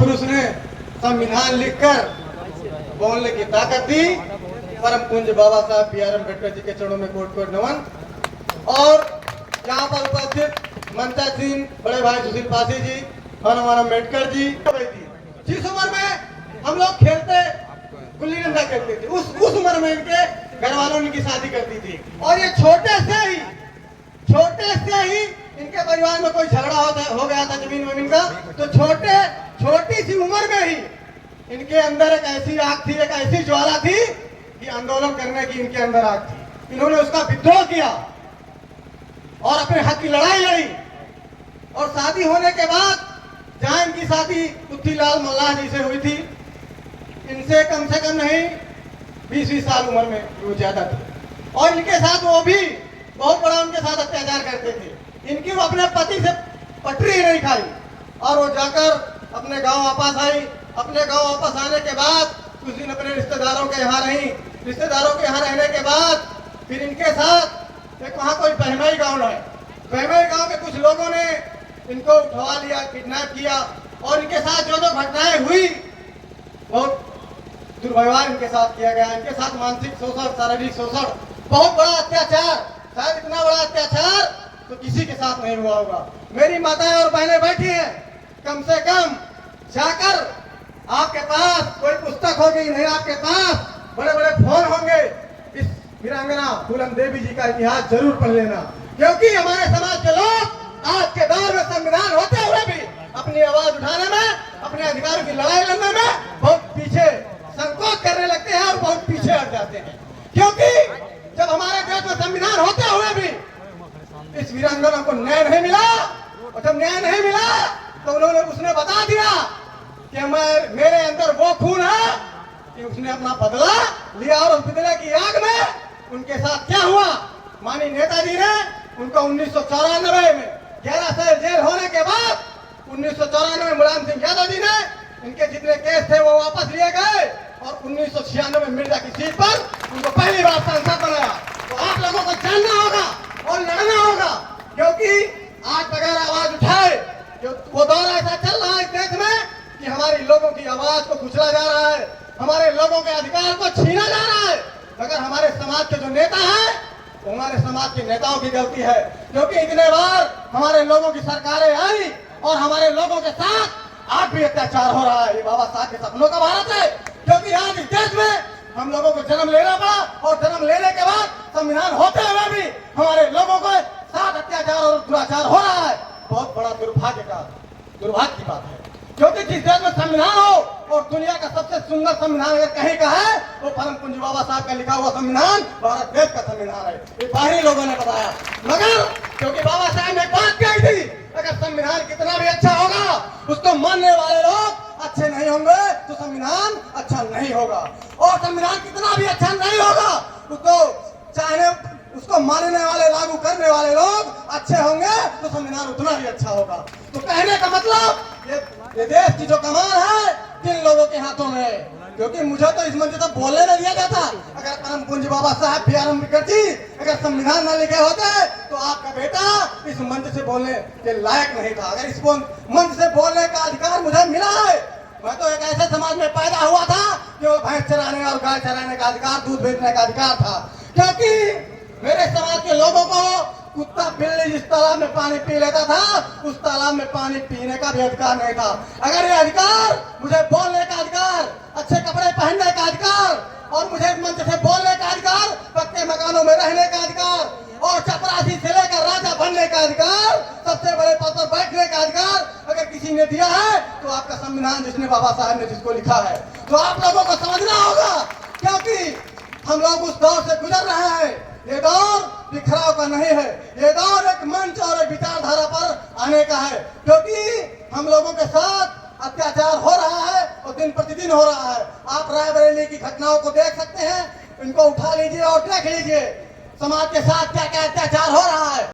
पुरुष ने संविधान लिखकर बोलने की ताकत दी। परम पूज्य बाबा साहब बी आर अम्बेडकर जी के चरणों में कोट कोट नमन। और यहाँ पर उपस्थित मंचासीन बड़े भाई सुशील पासी जी, हनुमान अम्बेडकर जी। जिस उम्र में हम लोग खेलते गुल्ली डंडा खेलते थे, उस उम्र में इनके घर वालों ने इनकी शादी कर दी थी। और ये छोटे से ही इनके परिवार में कोई झगड़ा हो गया था जमीन वमीन का, तो छोटी सी उम्र में ही इनके अंदर एक ऐसी आग थी, एक ऐसी ज्वाला थी कि आंदोलन करने की इनके अंदर आग थी। इन्होंने उसका विद्रोह किया और अपने हक की लड़ाई लड़ी। और शादी होने के बाद जहां इनकी शादी पुथीलाल मल्लाह जी से हुई थी, इनसे कम से कम नहीं 20 साल उम्र में वो ज्यादा थे। और इनके साथ वो भी बहुत बड़ा उनके साथ अत्याचार करते थे। इनकी वो अपने पति से पटरी ही नहीं खाई और वो जाकर अपने गांव वापस आई। अपने गांव वापस आने के बाद कुछ दिन अपने रिश्तेदारों के यहाँ रही। रिश्तेदारों के यहाँ रहने के बाद फिर इनके साथ एक वहाँ कोई बहमई गांव है, बहमई गांव के कुछ लोगों ने इनको उठवा लिया, किडनैप किया। और इनके साथ जो जो घटनाएं हुई, बहुत दुर्व्यवहार इनके साथ किया गया। इनके साथ मानसिक शोषण, शारीरिक शोषण, बहुत बड़ा अत्याचार, शायद इतना बड़ा अत्याचार तो किसी के साथ नहीं हुआ होगा। मेरी माताएं और बहनें बैठी हैं, कम से कम जाकर आपके पास कोई पुस्तक होगी नहीं, आपके पास बड़े बड़े फोन होंगे, इस वीरांगना फूलन देवी जी का इतिहास जरूर पढ़ लेना। क्योंकि हमारे समाज के लोग आज के दौर में संविधान होते हुए भी अपनी आवाज उठाने में, अपने अधिकारों की लड़ाई लड़ने में बहुत पीछे संकोच करने लगते हैं और बहुत पीछे हट जाते हैं। क्योंकि जब हमारे देश में संविधान होते हुए भी इस वीरांगना को न्याय नहीं मिला, और जब न्याय नहीं मिला तो उसने बता दिया कि मेरे अंदर वो खून है कि उसने अपना बदला लिया। और उस बदले की आग में उनके साथ क्या हुआ, माननीय नेताजी ने उनको 1994 में 11 साल जेल होने के बाद 1994 में मुलायम सिंह यादव जी ने इनके जितने केस थे वो वापस लिए गए और 1996 में मिर्जा की सीट पर उनको पहली बार सांसद बनाया। तो आप लोगों को जानना होगा और लड़ना होगा, क्योंकि आज बगैर आवाज उठाए जो वो दौर ऐसा चल रहा है इस देश में कि हमारे लोगों की आवाज को कुचला जा रहा है, हमारे लोगों के अधिकार को छीना जा रहा है। मगर हमारे समाज के जो नेता हैं वो हमारे समाज के नेताओं की गलती है, क्योंकि इतने बार हमारे लोगों की सरकारें आई और हमारे लोगों के साथ आज भी अत्याचार हो रहा है। ये बाबा साहब के सपनों का भारत है, क्योंकि आज इस देश में हम लोगों को जन्म लेना पड़ा और जन्म लेने के बाद संविधान होते हुए भी हमारे लोगों को साथ अत्याचार और दुराचार हो रहा है। बहुत बड़ा दुर्भाग्य की बात है, क्योंकि जिस देश में संविधान हो और दुनिया का सबसे सुंदर संविधान अगर कहीं का है वो परम पूज्य बाबा साहब का लिखा हुआ संविधान भारत देश का संविधान है। ये बाहरी लोगों ने बताया, मगर क्योंकि बाबा साहब ने बात कही थी, अगर संविधान कितना भी अच्छा होगा उसको मानने वाले लोग अच्छे नहीं होंगे तो संविधान अच्छा नहीं होगा। और संविधान कितना भी अच्छा नहीं होगा उसको मानने वाले, लागू करने वाले लोग अच्छे होंगे तो संविधान उतना ही अच्छा होगा। तो कहने का मतलब ये देश की जो कमान है किन लोगों के हाथों में है, क्योंकि मुझे तो इस मंच से बोलने नहीं दिया जाता। अगर परम पूज्य बाबा साहब बी आर अम्बेडकर जी अगर संविधान न लिखे होते तो आपका बेटा इस मंच से बोलने के लायक नहीं था। अगर इस मंच से बोलने का अधिकार मुझे मिला है, मैं तो एक ऐसे समाज में पैदा हुआ था जो भैंस चराने और गाय चराने का अधिकार, दूध बेचने का अधिकार था। क्योंकि मेरे समाज के लोगों को कुत्ता बिल्ली जिस तालाब में पानी पी लेता था उस तालाब में पानी पीने का भी अधिकार नहीं था। अगर ये अधिकार, मुझे बोलने का अधिकार, अच्छे कपड़े पहनने का अधिकार और मुझे मंच से बोलने का अधिकार, पक्के मकानों में रहने का अधिकार और चपरासी से लेकर राजा बनने का अधिकार, सबसे बड़े पद पर बैठने का अधिकार अगर किसी ने दिया है तो आपका संविधान जिसने बाबा साहब ने जिसको लिखा है, तो आप लोगों को समझना होगा। क्योंकि हम लोग उस दौर से गुजर रहे हैं। ये दौर बिखराव का नहीं है, ये दौर एक मंच और एक विचारधारा पर आने का है। क्योंकि हम लोगों के साथ अत्याचार हो रहा है और दिन प्रतिदिन हो रहा है। आप रायबरेली की घटनाओं को देख सकते हैं, इनको उठा लीजिए और देख लीजिए समाज के साथ क्या क्या अत्याचार हो रहा है।